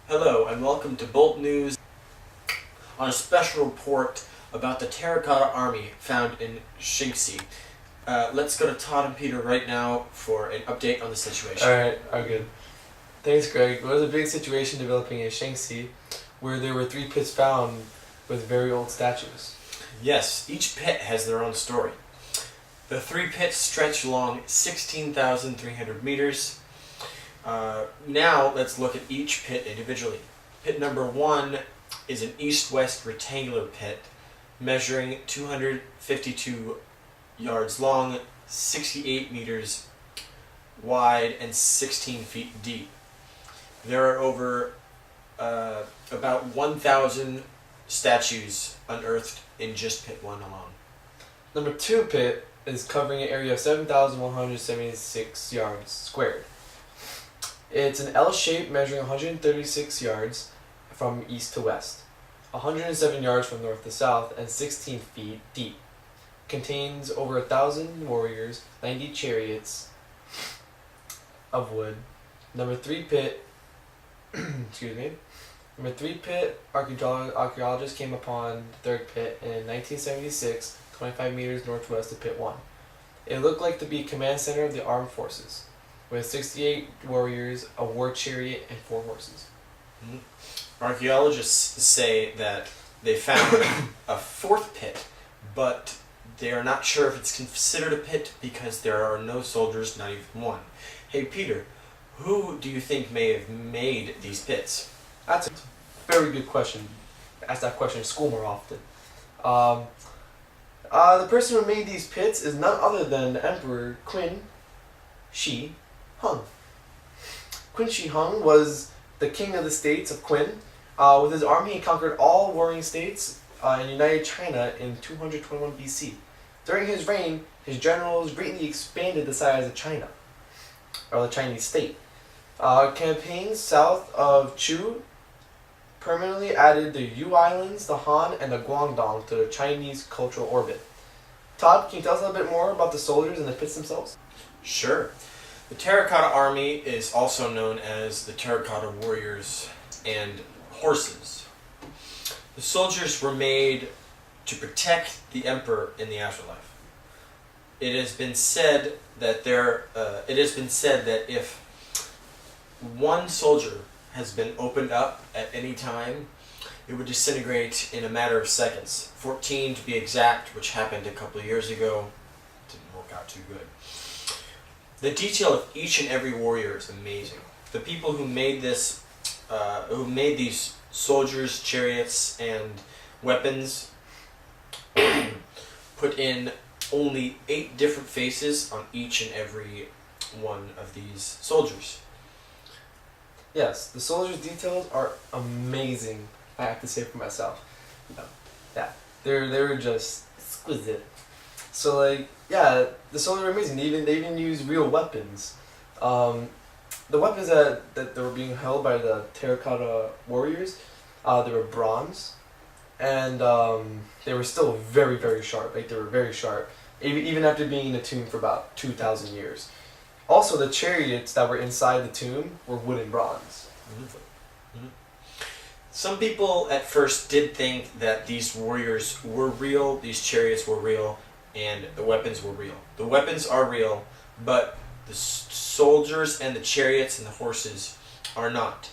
Hello and welcome to Bolt News on a special report about the Tarracotta Army found in Shinxi. Let's go to Todd and Peter right now for an update on the situation. Alright, I'm good. Thanks, Greg. There was a big situation developing in Shanxi where there were 3 pits found with very old statues. Yes, each pit has their own story. The 3 pits stretch along 16,300 meters. Now let's look at each pit individually. Pit number 1 is an east-west rectangular pit measuring 252 yards long, 68 meters wide, and 16 feet deep. There are over about 1,000 statues unearthed in just pit 1 alone. Number 2 pit is covering an area of 7,176 yards squared. It's an L shape measuring 136 yards from east to west, 107 yards from north to south, and 16 feet deep. Contains over 1,000 warriors, 90 chariots of wood. Number 3 pit, excuse me. Number 3 pit, archaeologists came upon the 3rd pit in 1976, 25 meters northwest of pit 1. It looked like to be a command center of the armed forces, with 68 warriors, a war chariot, and 4 horses. Archaeologists say that they found a 4th pit, but they are not sure if it's considered a pit because there are no soldiers, not even one. Hey Peter, who do you think may have made these pits? That's a very good question. Ask that question in school more often. The person who made these pits is none other than the Emperor Qin Shi Huang. Qin Shi Huang was the king of the states of Qin. With his army, he conquered all warring states and united China in 221 BC. During his reign, his generals greatly expanded the size of China, or the Chinese state. Campaigns south of Chu permanently added the Yu Islands, the Han, and the Guangdong to the Chinese cultural orbit. Todd, can you tell us a little bit more about the soldiers and the pits themselves? Sure. The Tarracotta Army is also known as the Tarracotta Warriors and Horses. The soldiers were made to protect the emperor in the afterlife. It has been said that if one soldier has been opened up at any time, it would disintegrate in a matter of seconds. 14 to be exact, which happened a couple of years ago. Didn't work out too good. The detail of each and every warrior is amazing. The people who made this, who made these soldiers, chariots, and weapons, put in only 8 different faces on each and every one of these soldiers. Yes, the soldiers' details are amazing. I have to say for myself. Yeah, they were just exquisite. So the soldiers are amazing. They even use real weapons. The weapons that they were being held by the Terracotta Warriors, they were bronze, and they were still very, very sharp. They were very sharp, even after being in the tomb for about 2,000 years. Also, the chariots that were inside the tomb were wood and bronze. Some people at first did think that these warriors were real, these chariots were real, and the weapons were real. The weapons are real, but the soldiers and the chariots and the horses are not.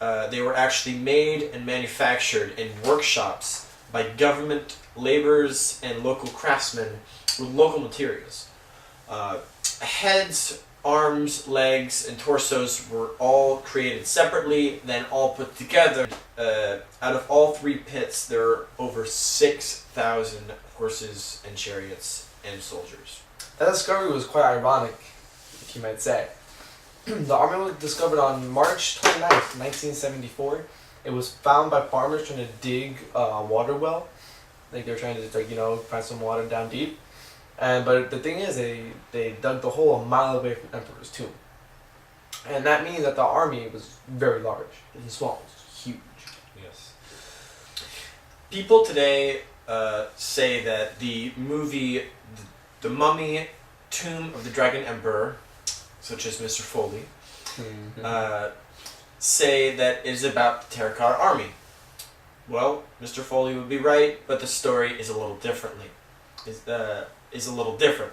They were actually made and manufactured in workshops by government laborers and local craftsmen with local materials. Heads, arms, legs, and torsos were all created separately, then all put together. Out of all 3 pits, there are over 6,000 horses and chariots and soldiers. That discovery was quite ironic, if you might say. The army was discovered on March 29th, 1974. It was found by farmers trying to dig a water well. They were trying to find some water down deep. But the thing is, they dug the hole a mile away from the Emperor's tomb. And that means that the army was very large. The swamp was huge. Yes. People today say that the movie The Mummy, Tomb of the Dragon Emperor, such as Mr. Foley, say that it is about the Tarracotta Army. Well, Mr. Foley would be right, but the story is a little differently. Is a little different.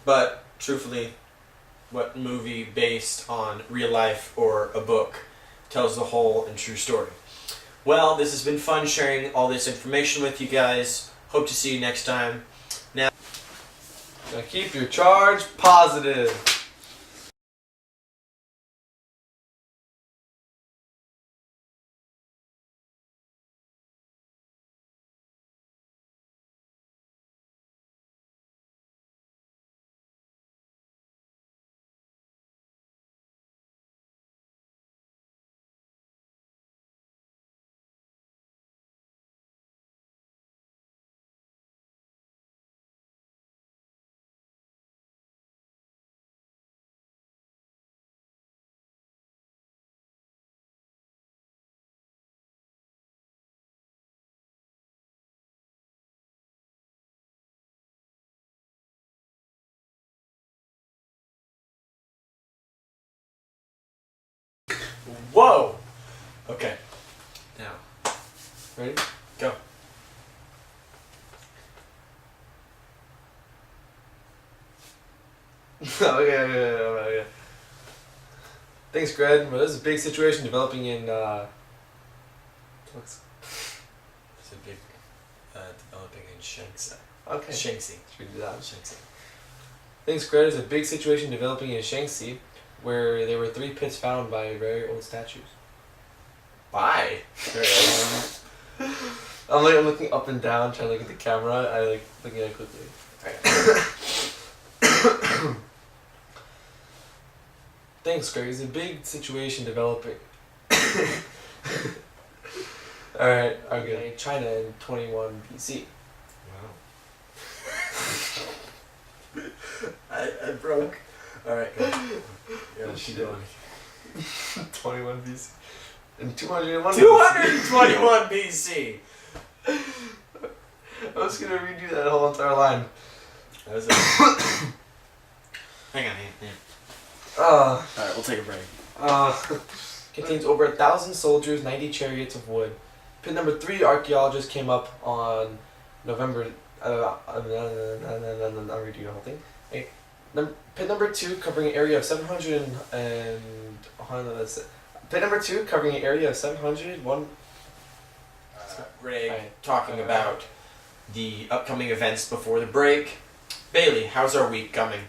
But truthfully, what movie based on real life or a book tells the whole and true story? Well, this has been fun sharing all this information with you guys. Hope to see you next time. Now keep your charge positive. Whoa! Okay. Now, Ready? go. Okay. Thanks, Greg. Well, there's a big situation developing in. It's a big developing in Shanxi. Okay. Shanxi. Should we do that? Shanxi. Thanks, Greg. There's a big situation developing in Shanxi, where there were 3 pits found by very old statues. Bye. I'm looking up and down, trying to look at the camera. I looking at it quickly. Thanks, Greg. There's a big situation developing. Alright, okay. China in 21 BC. Wow. I broke. Alright, go. Yeah, What's she keep doing? going. 21 BC. In 201 221 BC! I was gonna redo that whole entire line. That was Hang on. Alright, we'll take a break. Contains over 1,000 soldiers, 90 chariots of wood. Pit number 3, archaeologists came up on November. I'm redoing the whole thing. Okay. Pit number 2, covering an area of 700 Pit number 2, covering an area of 701. Ray, talking about the upcoming events before the break. Bailey, how's our week coming?